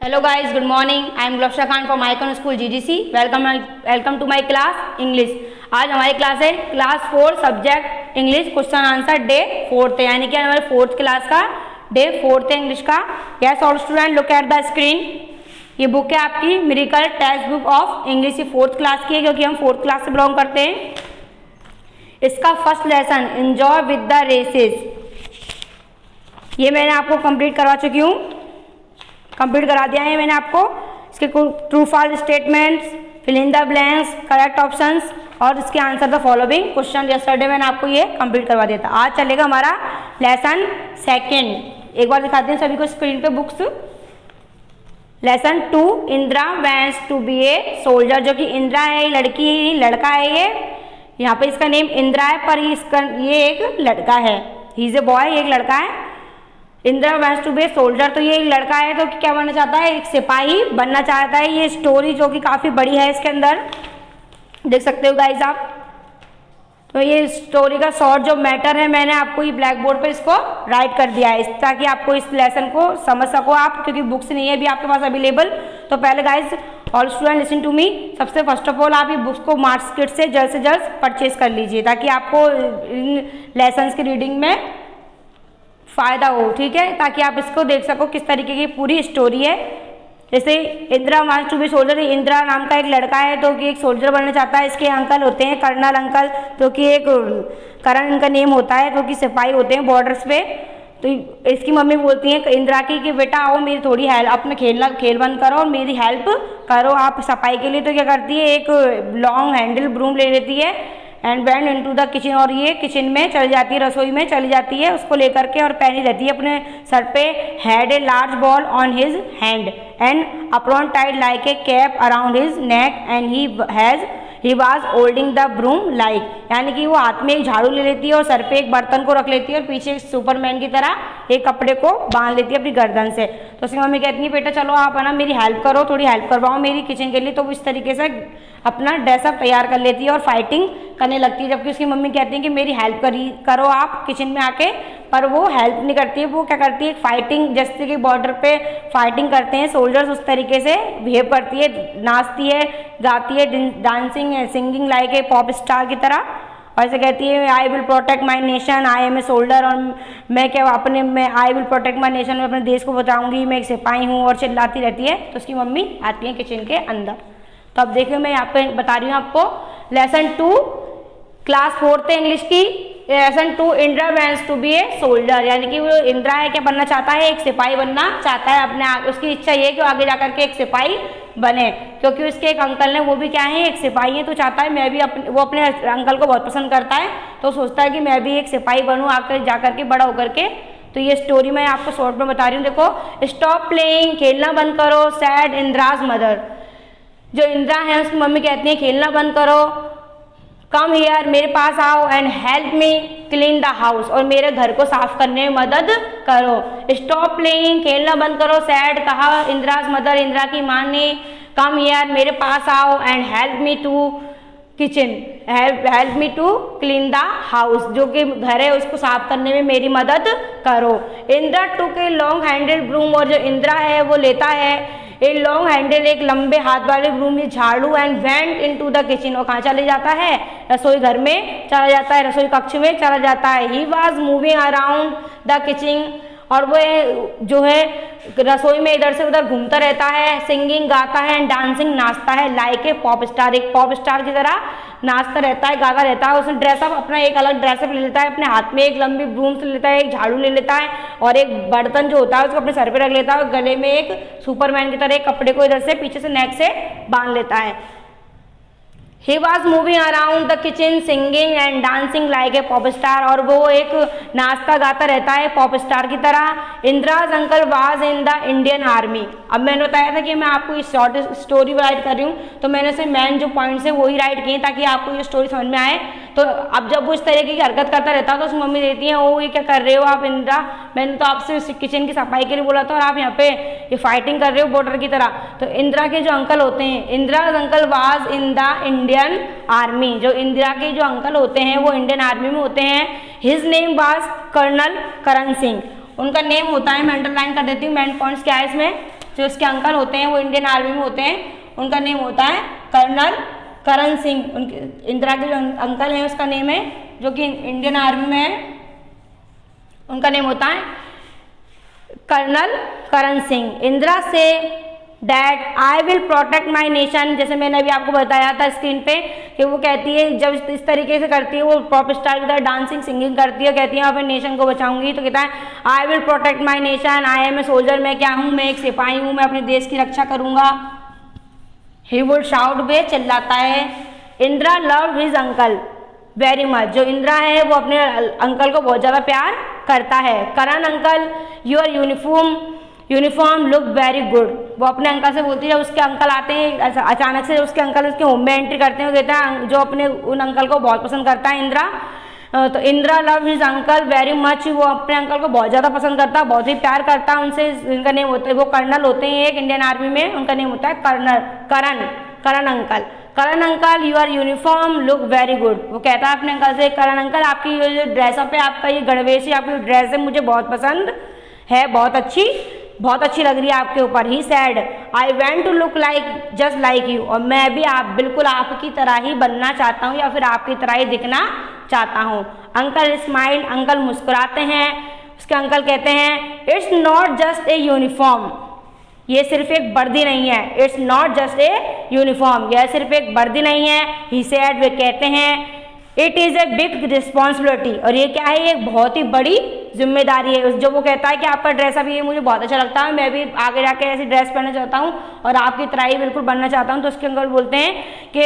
Hello guys, good morning. I am Gulabsha Khan from Icon School GGC. Welcome to my class English. आज हमारी class है class 4 subject English question answer day 4th है, यानी कि हमारे 4th class का day 4th है English का। Yes all student look at the screen. ये बुक है आपकी miracle text book of English, ये 4th क्लास की है क्योंकि हम 4th क्लास से बिलोंग करते हैं। इसका first lesson enjoy with the races, ये मैंने आपको कंप्लीट करवा चुकी हूँ, कंप्लीट करा दिया है मैंने आपको। इसके true false statements, fill in the blanks, correct options और इसके answer the following question yesterday मैंने आपको ये कंप्लीट करवा दिया था। आज चलेगा हमारा लेसन सेकंड। एक बार दिखाते हैं सभी को स्क्रीन पे books. Lesson 2 Indira wants to be a soldier, जो कि इंदिरा है, लड़की है, लड़का है ये। यहाँ पे इसका नेम इंदिरा है पर ये एक लड़का है, ही इज ए बॉय, एक लड़का है। Indira wants to be a soldier, तो ये एक लड़का है तो क्या बनना चाहता है, एक सिपाही बनना चाहता है। ये स्टोरी जो कि काफ़ी बड़ी है, इसके अंदर देख सकते हो गाइस आप। तो ये स्टोरी का शॉर्ट जो मैटर है मैंने आपको ये ब्लैक बोर्ड पे इसको राइट कर दिया है ताकि आपको इस लेसन को समझ सको आप, क्योंकि बुक्स नहीं है अभी आपके पास अवेलेबल। तो पहले guys all student listen to me, सबसे फर्स्ट ऑफ ऑल आप ये बुक्स को मार्केट से जल्द परचेज कर लीजिए ताकि आपको इन लेसन्स की रीडिंग में फ़ायदा हो, ठीक है, ताकि आप इसको देख सको किस तरीके की पूरी स्टोरी है। जैसे Indira wants to be soldier, Indira नाम का एक लड़का है तो कि एक सोल्जर बनना चाहता है। इसके अंकल होते हैं कर्नल अंकल, तो कि एक करण इनका नेम होता है, तो कि सिपाही होते हैं बॉर्डर्स पे। तो इसकी मम्मी बोलती है इंदिरा की कि बेटा आओ मेरी थोड़ी हेल्प, अपने खेल बंद करो और मेरी हेल्प करो आप सफाई के लिए। तो क्या करती है, एक लॉन्ग हैंडल ब्रूम ले लेती है and went into the kitchen, और ये किचन में चली जाती है, रसोई में चली जाती है उसको लेकर के, और पहनी रहती है अपने सर पे। Had a large ball on his hand and apron tied like a cap around his neck and he was holding the broom like, यानी कि वो हाथ में एक झाड़ू ले लेती है और सर पे एक बर्तन को रख लेती है और पीछे सुपरमैन की तरह एक कपड़े को बांध लेती है अपनी गर्दन से। तो उसकी मम्मी कहती है बेटा चलो आप है ना मेरी हेल्प करो, थोड़ी हेल्प करवाओ मेरी किचन के लिए। तो वो इस तरीके से अपना ड्रेसअप तैयार कर लेती है और फाइटिंग करने लगती है, जबकि उसकी मम्मी कहती है कि मेरी हेल्प करो आप किचन में आके, पर वो हेल्प नहीं करती है। वो क्या करती है, फाइटिंग, जैसे कि बॉर्डर पे फाइटिंग करते हैं सोल्जर्स उस तरीके से बिहेव करती है, नाचती है, गाती है, dancing singing like a pop star की तरह। और ऐसे कहती है I will protect my nation, I am a soldier, और मैं क्या I will protect my nation, मैं अपने देश को बचाऊंगी, मैं एक सिपाही हूँ, और चिल्लाती रहती है। तो उसकी मम्मी आती है किचन के अंदर। तो अब देखिए मैं यहाँ पे बता रही हूँ आपको लेसन 2 क्लास 4th इंग्लिश की। Lesson 2 Indira wants to be a soldier, यानी कि वो इंदिरा है क्या बनना चाहता है, एक सिपाही बनना चाहता है अपने उसकी इच्छा ये है कि वो आगे जाकर के एक सिपाही बने, क्योंकि उसके एक अंकल ने वो भी क्या है एक सिपाही है। तो चाहता है मैं भी वो अपने अंकल को बहुत पसंद करता है, तो सोचता है कि मैं भी एक सिपाही बनूँ आकर जाकर के बड़ा होकर के। तो ये स्टोरी मैं आपको शॉर्ट में बता रही हूँ। देखो, स्टॉप प्लेइंग, खेलना बंद करो, सैड इंदिराज मदर, जो इंदिरा है उसकी मम्मी कहती है खेलना बंद करो, कम हियर मेरे पास आओ and help me clean the house, और मेरे घर को साफ करने में मदद करो। स्टॉप प्लेइंग, खेलना बंद करो, सैड कहा इंदिराज मदर, इंदिरा की माँ ने। कम हियर मेरे पास आओ and help me to kitchen, help me to clean the house, जो कि घर है उसको साफ करने में मेरी मदद करो। इंदिरा टुक ए लॉन्ग हैंडल ब्रूम, और जो इंदिरा है वो लेता है ए लॉन्ग हैंडल, एक लंबे हाथ वाले ब्रूम, ये झाड़ू, and went into the kitchen, और कहाँ चले जाता है, रसोई घर में चला जाता है, रसोई कक्ष में चला जाता है। He was moving around the kitchen, और वो जो है रसोई में इधर से उधर घूमता रहता है, सिंगिंग गाता है एंड डांसिंग नाचता है लाइक ए पॉप स्टार, एक पॉप स्टार की तरह नाचता रहता है, गाता रहता है। उसने ड्रेसअप अपना एक अलग ड्रेसअप ले लेता है, अपने हाथ में एक लंबी ब्रूम से लेता है, एक झाड़ू ले लेता है और एक बर्तन जो होता है उसको अपने सर पे रख लेता है, और गले में एक सुपरमैन की तरह एक कपड़े को इधर से पीछे से नेक से बांध लेता है। He was moving around the kitchen singing and dancing like a pop star, और वो एक नाचता गाता रहता है पॉप स्टार की तरह। Indira's uncle was in the Indian army, अब मैंने बताया था कि मैं आपको इस शॉर्ट स्टोरी राइट कर रही हूँ, तो मैंने से मेन जो पॉइंट्स है वही राइट किए ताकि आपको ये स्टोरी समझ में आए। तो अब जब वो इस तरीके की हरकत करता रहता है तो उसकी मम्मी देती है ओ ये क्या कर रहे हो आप इंदिरा, मैंने तो आपसे किचन की सफाई के लिए बोला था और आप यहाँ पे ये फाइटिंग कर रहे हो बॉर्डर की तरह। तो इंदिरा के जो अंकल होते हैं, Indira's uncle was in the Indian army, जो इंदिरा के जो अंकल होते हैं वो इंडियन आर्मी में होते हैं। His name was colonel Karan Singh, उनका नेम होता है, मैं अंडरलाइन कर देती हूँ मेन पॉइंट्स क्या है इसमें। जो उसके अंकल होते हैं वो इंडियन आर्मी में होते हैं, उनका नेम होता है कर्नल करण सिंह। इंदिरा के जो अंकल हैं उसका नेम है, जो कि इंडियन आर्मी में है, उनका नेम होता है colonel Karan Singh. Indira say that I will protect my nation, जैसे मैंने अभी आपको बताया था स्क्रीन पे कि वो कहती है, जब इस तरीके से करती है, वो पॉप स्टार की तरह डांसिंग सिंगिंग करती है, कहती है अपने नेशन को बचाऊंगी, तो कहता है I will protect my nation, I am a soldier, मैं क्या हूँ, मैं एक सिपाही हूँ, मैं अपने देश की रक्षा करूंगा। ही वुड शाउट, वे चिल्लाता है। Indira love his uncle very much, जो इंदिरा है वो अपने अंकल को बहुत ज़्यादा प्यार करता है। Karan uncle your uniform look very good, वो अपने अंकल से बोलती है, जब उसके अंकल आते हैं अचानक से, उसके अंकल उसके होम में एंट्री करते हैं, वो कहता है जो अपने उन अंकल को बहुत पसंद करता है इंदिरा, तो Indira love his uncle very much, वो अपने अंकल को बहुत ज़्यादा पसंद करता है, बहुत ही प्यार करता है उनसे। इनका नेम होता है, वो कर्नल होते हैं एक इंडियन आर्मी में, उनका नेम होता है Karan uncle. Karan uncle your uniform look very good, वो कहता है अपने अंकल से, करण अंकल आपकी ये जो ड्रेसअप है, आपका ये गणवेश, आपकी ड्रेस है, मुझे बहुत पसंद है, बहुत अच्छी लग रही है आपके ऊपर। He said I went to look like just like you, और मैं भी बिल्कुल आपकी तरह ही बनना चाहता हूँ, या फिर आपकी तरह ही दिखना चाहता हूँ। अंकल स्माइल, अंकल मुस्कुराते हैं। उसके अंकल कहते हैं it's not just a uniform, ये सिर्फ एक वर्दी नहीं है। It's not just a uniform, यह सिर्फ एक वर्दी नहीं है। ही सेड, वे कहते हैं it is a big responsibility, और ये क्या है, एक बहुत ही बड़ी जिम्मेदारी है। जो वो कहता है कि आपका ड्रेस अभी ये मुझे बहुत अच्छा लगता है, मैं भी आगे जाके ऐसी ड्रेस पहनना चाहता हूँ और आपकी तरह ही बिल्कुल बनना चाहता हूँ, तो उसके अंकल बोलते हैं कि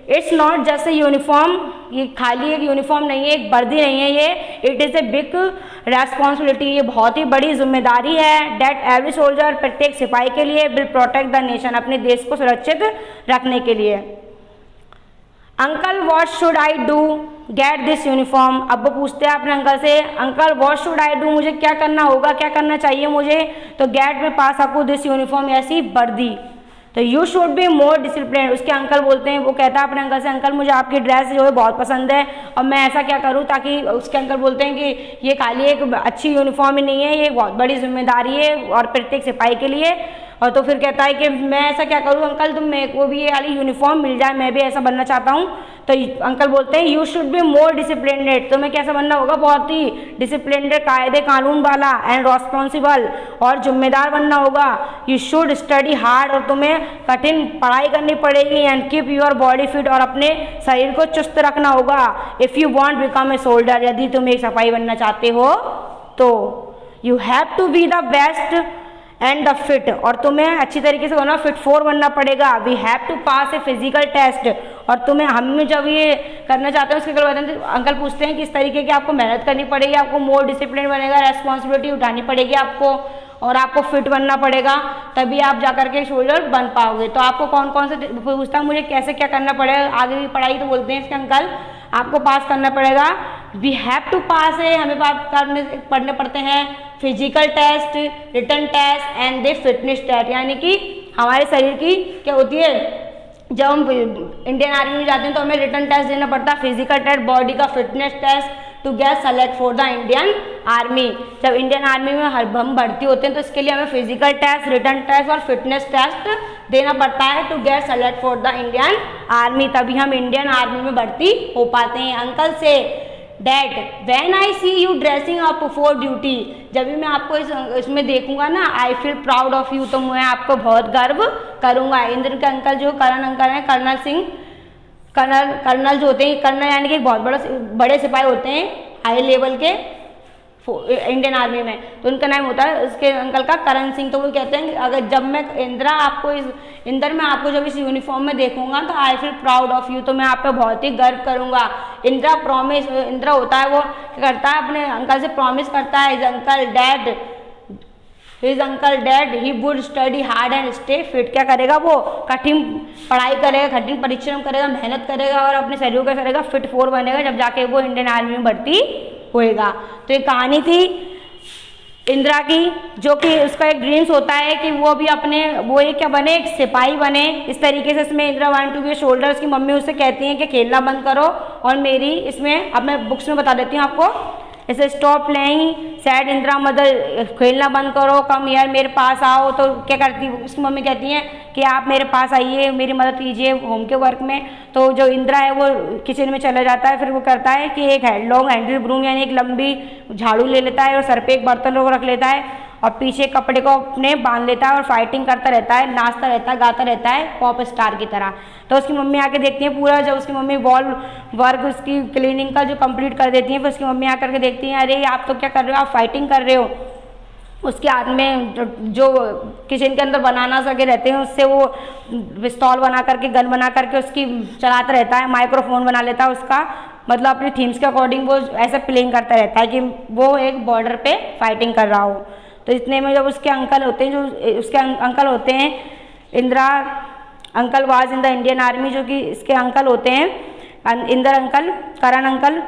it's not just a uniform, ये खाली एक यूनिफॉर्म नहीं है, एक वर्दी नहीं है ये, it is a big responsibility, ये बहुत ही बड़ी जिम्मेदारी है। डैट एवरी सोल्जर, प्रत्येक सिपाही के लिए, विल प्रोटेक्ट द नेशन, अपने देश को सुरक्षित रखने के लिए। Uncle what should I do get this uniform, अब वो पूछते हैं अपने अंकल से, uncle what should I do, मुझे क्या करना होगा, क्या करना चाहिए मुझे, तो गेट में पा सकूँ दिस यूनिफॉर्म, ऐसी वर्दी। तो you should be more discipline, उसके अंकल बोलते हैं, वो कहता है अपने अंकल से, अंकल मुझे आपकी ड्रेस जो है बहुत पसंद है, और मैं ऐसा क्या करूं ताकि, उसके अंकल बोलते हैं कि ये खाली एक अच्छी यूनिफॉर्म ही नहीं है, ये बहुत बड़ी जिम्मेदारी है और प्रत्येक सिपाही के लिए। और तो फिर कहता है कि मैं ऐसा क्या करूं अंकल, तुम मेरे को भी ये वाली यूनिफॉर्म मिल जाए, मैं भी ऐसा बनना चाहता हूं। तो अंकल बोलते हैं यू शुड बी मोर डिसिप्लिनेड, तुम्हें कैसा बनना होगा, बहुत ही डिसिप्लिनेड, कायदे कानून वाला, एंड रिस्पॉन्सिबल, और जिम्मेदार बनना होगा। यू शुड स्टडी हार्ड, और तुम्हें कठिन पढ़ाई करनी पड़ेगी, and keep your body fit, और अपने शरीर को चुस्त रखना होगा। If you want become a soldier, यदि तुम एक सिपाही बनना चाहते हो तो you have to be the best and the fit, और तुम्हें अच्छी तरीके से होना, फिट फोर बनना पड़ेगा। We have to pass a physical test, और तुम्हें हम जब ये करना चाहते हैं उसके अंकल पूछते हैं कि इस तरीके की आपको मेहनत करनी पड़ेगी, आपको मोर डिसिप्लिन बनेगा, रेस्पॉन्सिबिलिटी उठानी पड़ेगी आपको, और आपको फिट बनना पड़ेगा, तभी आप जाकर के सोल्जर बन पाओगे। तो आपको कौन कौन से पूछता है मुझे कैसे क्या करना पड़ेगा, आगे की पढ़ाई, तो बोलते हैं इसके अंकल आपको पास करना पड़ेगा। वी हैव टू पास है, हमें पढ़ने पड़ते हैं physical test, written test and the fitness test, यानी कि हमारे शरीर की क्या होती है, जब हम इंडियन आर्मी में जाते हैं तो हमें रिटन टेस्ट देना पड़ता है, फिजिकल टेस्ट, बॉडी का fitness test to get select for the Indian army. जब इंडियन आर्मी में हम भर्ती होते हैं तो इसके लिए हमें फिजिकल टेस्ट, रिटन टेस्ट और फिटनेस टेस्ट देना पड़ता है to get select for the Indian army, तभी हम इंडियन आर्मी में भर्ती हो पाते हैं। अंकल से dad when I see you dressing up for duty, जब भी मैं आपको इसमें देखूंगा ना, I feel proud of you, तो मैं आपको बहुत गर्व करूंगा। इंद्र के अंकल जो करण अंकल हैं, कर्नल सिंह, कर्नल जो होते हैं, कर्नल यानी कि बहुत बड़े सिपाही होते हैं हाई लेवल के इंडियन आर्मी में, तो उनका नाम होता है उसके अंकल का करण सिंह। तो वो कहते हैं अगर जब मैं इंदर में आपको जब इस यूनिफॉर्म में देखूंगा तो आई फील प्राउड ऑफ यू, तो मैं आप पे बहुत ही गर्व करूंगा। इंदिरा होता है वो क्या करता है, अपने अंकल से प्रॉमिस करता है, his uncle dad he would study hard and stay fit, क्या करेगा वो, कठिन पढ़ाई करेगा, कठिन परिश्रम करेगा, मेहनत करेगा और अपने शरीर को करेगा फिट फोर बनेगा, जब जाके वो इंडियन आर्मी में भर्ती होएगा। तो ये कहानी थी इंदिरा की, जो कि उसका एक ड्रीम्स होता है कि वो भी वो एक क्या बने, एक सिपाही बने। इस तरीके से इसमें Indira want to be a soldier, उसकी मम्मी उससे कहती हैं कि खेलना बंद करो, और मेरी इसमें अब मैं बुक्स में बता देती हूँ आपको जैसे stop playing, sad Indira mother, खेलना बंद करो, कम यार मेरे पास आओ। तो क्या करती है उसकी मम्मी, कहती हैं कि आप मेरे पास आइए, मेरी मदद कीजिए होम के वर्क में। तो जो इंदिरा है वो किचन में चला जाता है, फिर वो करता है कि एक लॉन्ग हैंडल ब्रूम यानी एक लंबी झाड़ू ले लेता है और सर पे एक बर्तन रख लेता है और पीछे कपड़े को अपने बांध लेता है और फाइटिंग करता रहता है, नाचता रहता है, गाता रहता है पॉप स्टार की तरह। तो उसकी मम्मी आके देखती है पूरा, जब उसकी मम्मी वॉल वर्क उसकी क्लीनिंग का जो कंप्लीट कर देती है, फिर उसकी मम्मी आकर के देखती है, अरे आप तो क्या कर रहे हो, आप फाइटिंग कर रहे हो। उसके हाथ में जो किचन के अंदर बनाना सके रहते हैं, उससे वो पिस्तौल बना करके, गन बना करके उसकी चलाता रहता है, माइक्रोफोन बना लेता है उसका, मतलब अपनी थीम्स के अकॉर्डिंग वो ऐसा प्लेइंग करता रहता है कि वो एक बॉर्डर पे फाइटिंग कर रहा हो। तो इतने में जब उसके अंकल होते हैं, जो उसके अंकल होते हैं, Indira uncle was in the Indian army, जो कि इसके अंकल होते हैं Indira uncle, Karan uncle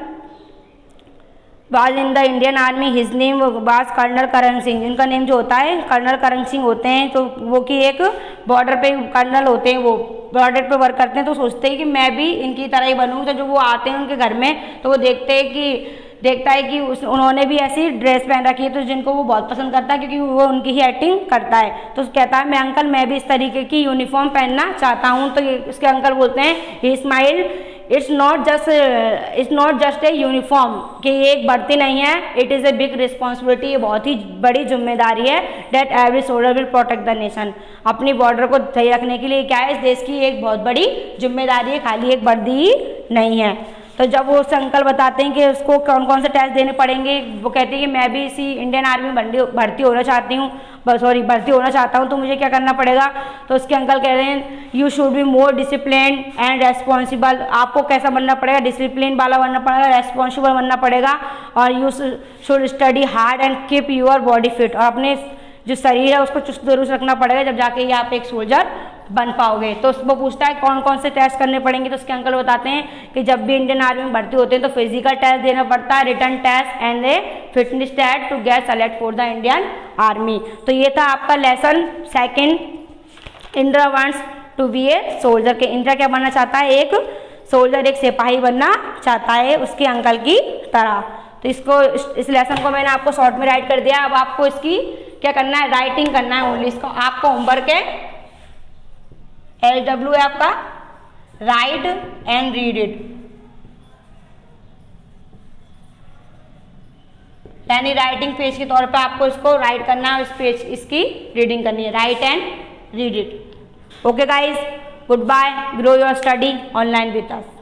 was in the Indian army, his name was colonel Karan Singh. इनका नेम जो होता है कर्नल करण सिंह होते हैं। तो वो कि एक बॉर्डर पे कर्नल होते हैं, वो बॉर्डर पे वर्क करते हैं। तो सोचते हैं कि मैं भी इनकी तरह ही बनूँ। तो जब वो आते हैं उनके घर में, तो वो देखता है कि उन्होंने भी ऐसी ड्रेस पहन रखी है, तो जिनको वो बहुत पसंद करता है क्योंकि वो उनकी ही एक्टिंग करता है। तो कहता है मैं अंकल, मैं भी इस तरीके की यूनिफॉर्म पहनना चाहता हूँ। तो उसके अंकल बोलते हैं, he smile, it's not just a uniform, कि ये एक भर्ती नहीं है, it is a big responsibility, ये बहुत ही बड़ी जिम्मेदारी है, that every soldier will protect the nation. अपनी बॉर्डर को सही रखने के लिए क्या है, इस देश की एक बहुत बड़ी जिम्मेदारी है, खाली एक वर्दी ही नहीं है। तो जब वो उस अंकल बताते हैं कि उसको कौन कौन से टेस्ट देने पड़ेंगे, वो कहते हैं कि मैं भी इसी इंडियन आर्मी में भर्ती होना चाहता हूँ, तो मुझे क्या करना पड़ेगा। तो उसके अंकल कह रहे हैं, you should be more discipline and responsible. आपको कैसा बनना पड़ेगा, डिसिप्लिन वाला बनना पड़ेगा, रेस्पॉन्सिबल बनना पड़ेगा, और you should study hard and keep your body fit. और अपने जो शरीर है उसको चुस्त दुरुस्त रखना पड़ेगा, जब जाके ये आप एक सोल्जर बन पाओगे। तो वो पूछता है कौन कौन से टेस्ट करने पड़ेंगे। तो उसके अंकल बताते हैं कि जब भी इंडियन आर्मी में भर्ती होते हैं तो फिजिकल टेस्ट देना पड़ता है, written test and a fitness test to get select for the Indian army. तो ये था आपका lesson second, Indira wants to be a soldier. के इंदिरा क्या बनना चाहता है, एक सोल्जर, एक सिपाही बनना चाहता है उसके अंकल की तरह। तो इस लेसन को मैंने आपको शॉर्ट में राइट कर दिया। अब आपको इसकी क्या करना है, राइटिंग करना है ओनली। इसको आपको होमवर्क है, LW है आपका, राइट एंड रीड इट, यानी राइटिंग पेज के तौर पे आपको इसको राइट करना है, इस पेज इसकी रीडिंग करनी है, write and read it. Okay guys, goodbye, grow your study online with us.